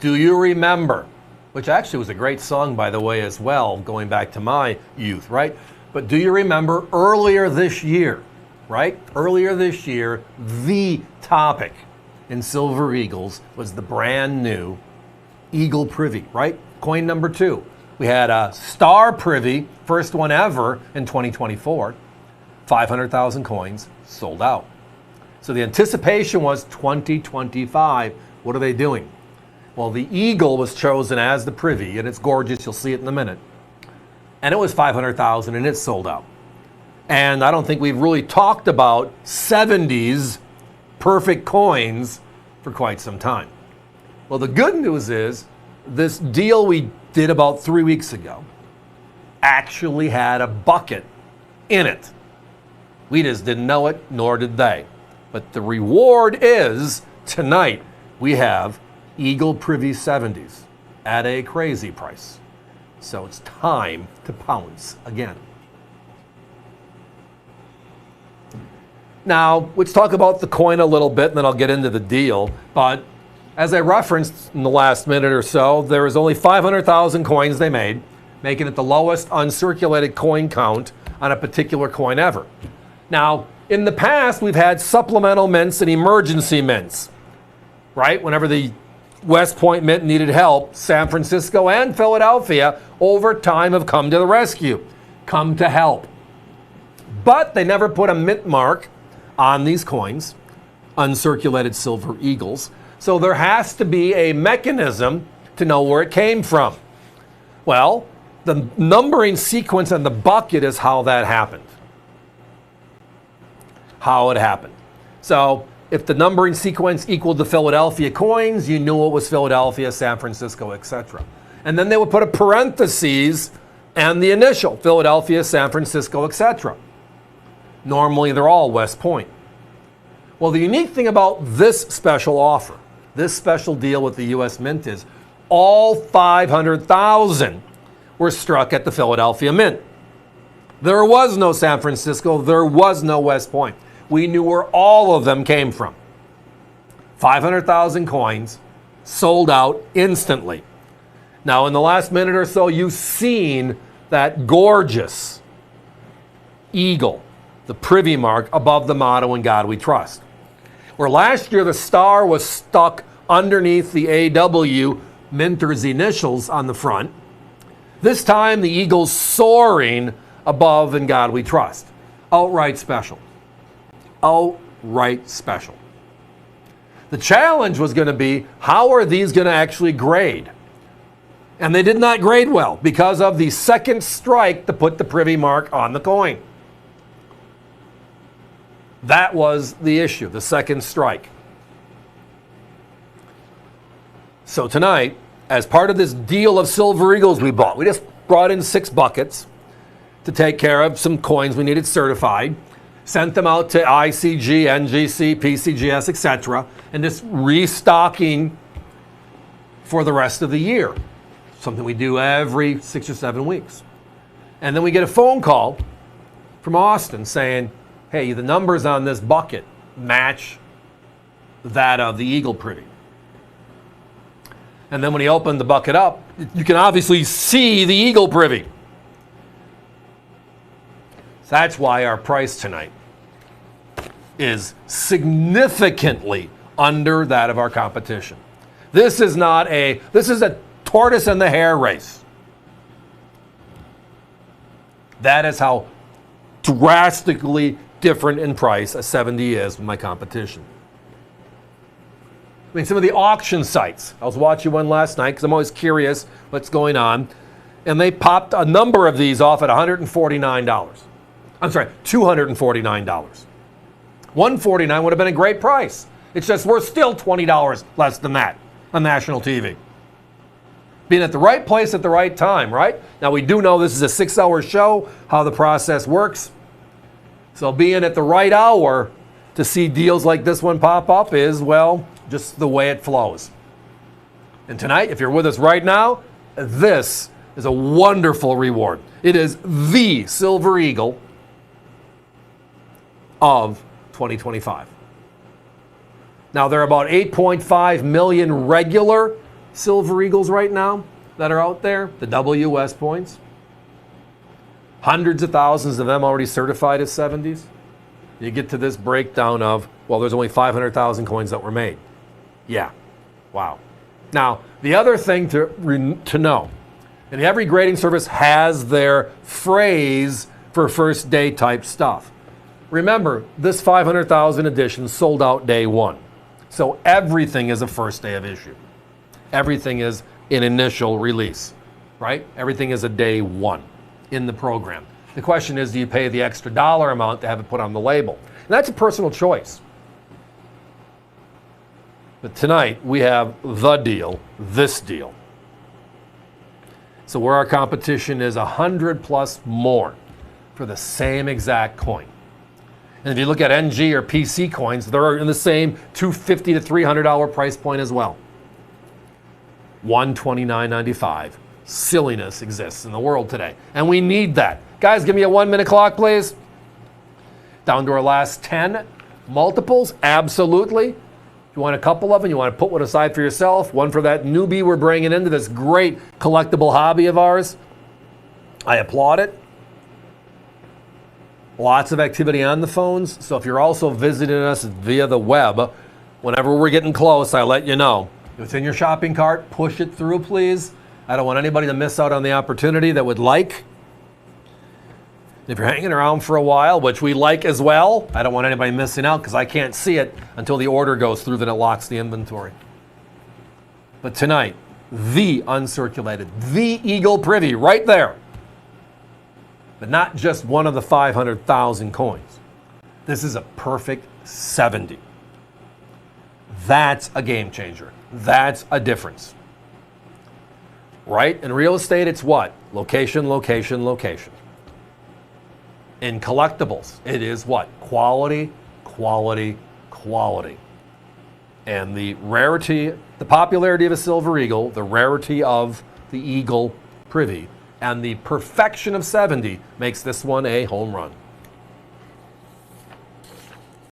Do you remember? Which actually was a great song, by the way, as well, going back to my youth, right? But do you remember earlier this year, right? Earlier this year, the topic in Silver Eagles was the brand new Eagle Privy, right? Coin number 2. We had a Star Privy, first one ever in 2024. 500,000 coins sold out. So the anticipation was 2025. What are they doing? Well, the Eagle was chosen as the Privy, and it's gorgeous. You'll see it in a minute. And it was 500,000, and it sold out. And I don't think we've really talked about 70s perfect coins for quite some time. Well, the good news is this deal we did about 3 weeks ago actually had a bucket in it. We just didn't know it, nor did they. But the reward is, tonight, we have Eagle Privy 70s at a crazy price. So it's time to pounce again. Now, let's talk about the coin a little bit, and then I'll get into the deal. But as I referenced in the last minute or so, there was only 500,000 coins they made, making it the lowest uncirculated coin count on a particular coin ever. Now, in the past, we've had supplemental mints and emergency mints, right? Whenever the West Point Mint needed help, San Francisco and Philadelphia over time have come to the rescue, come to help. But they never put a mint mark on these coins, uncirculated Silver Eagles. So there has to be a mechanism to know where it came from. Well, the numbering sequence on the bucket is how that happened. How it happened. So if the numbering sequence equaled the Philadelphia coins, you knew it was Philadelphia, San Francisco, etc. And then they would put a parentheses and the initial, Philadelphia, San Francisco, etc. Normally they're all West Point. Well, the unique thing about this special offer, this special deal with the U.S. Mint is all 500,000 were struck at the Philadelphia Mint. There was no San Francisco, there was no West Point. We knew where all of them came from. 500,000 coins sold out instantly. Now, in the last minute or so, you've seen that gorgeous eagle, the Privy mark above the motto, "In God We Trust." Where last year the star was stuck underneath the AW minter's initials on the front, this time the eagle's soaring above "In God We Trust." Outright special. Outright special. The challenge was going to be, how are these going to actually grade? And they did not grade well because of the second strike to put the Privy mark on the coin. That was the issue, the second strike. So tonight, as part of this deal of Silver Eagles we bought, we just brought in 6 buckets to take care of some coins we needed certified, sent them out to ICG, NGC, PCGS, etc., and just restocking for the rest of the year. Something we do every 6 or 7 weeks. And then we get a phone call from Austin saying, hey, the numbers on this bucket match that of the Eagle Privy. And then when he opened the bucket up, you can obviously see the Eagle Privy. So that's why our price tonight is significantly under that of our competition. This is a tortoise and the hare race. That is how drastically different in price a 70 is with my competition. I mean, some of the auction sites, I was watching one last night because I'm always curious what's going on, and they popped a number of these off at $149. I'm sorry, $249. $149 would have been a great price. It's just we're still $20 less than that on national TV. Being at the right place at the right time, right? Now, we do know this is a 6-hour show, how the process works. So being at the right hour to see deals like this one pop up is, well, just the way it flows. And tonight, if you're with us right now, this is a wonderful reward. It is the Silver Eagle of 2025. Now, there are about 8.5 million regular Silver Eagles right now that are out there, the WS points. Hundreds of thousands of them already certified as 70s. You get to this breakdown of, well, there's only 500,000 coins that were made. Yeah, wow. Now, the other thing to know, and every grading service has their phrase for first day type stuff. Remember, this 500,000 edition sold out day one. So everything is a first day of issue. Everything is an initial release, right? Everything is a day one in the program. The question is, do you pay the extra dollar amount to have it put on the label? And that's a personal choice. But tonight, we have the deal, this deal. So where our competition is 100 plus more for the same exact coin. And if you look at NG or PC coins, they're in the same $250 to $300 price point as well. $129.95. Silliness exists in the world today, and we need that. Guys, give me a 1 minute clock, please. Down to our last 10 multiples, absolutely. If you want a couple of them, you want to put one aside for yourself, one for that newbie we're bringing into this great collectible hobby of ours. I applaud it. Lots of activity on the phones, so if you're also visiting us via the web, whenever we're getting close, I let you know. If it's in your shopping cart, push it through, please. I don't want anybody to miss out on the opportunity that would like. If you're hanging around for a while, which we like as well, I don't want anybody missing out because I can't see it until the order goes through, then it locks the inventory. But tonight, the uncirculated, the Eagle Privy right there. But not just one of the 500,000 coins. This is a perfect 70. That's a game changer. That's a difference. Right? In real estate, it's what? Location, location, location. In collectibles, it is what? Quality, quality, quality. And the rarity, the popularity of a Silver Eagle, the rarity of the Eagle Privy, and the perfection of 70 makes this one a home run.